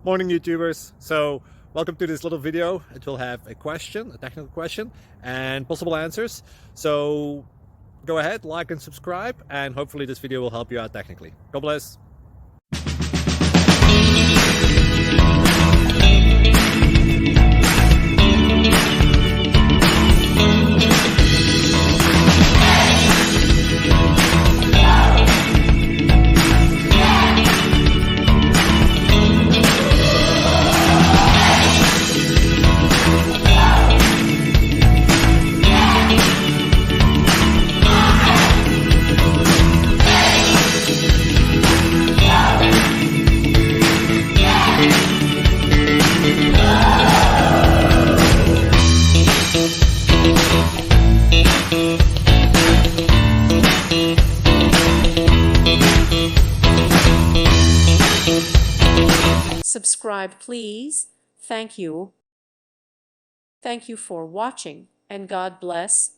Morning, YouTubers. So welcome to this little video. It will have a question, a technical question, and possible answers. So go ahead, like and subscribe, and hopefully this video will help you out technically. God bless. Subscribe, please. Thank you. Thank you for watching, and God bless.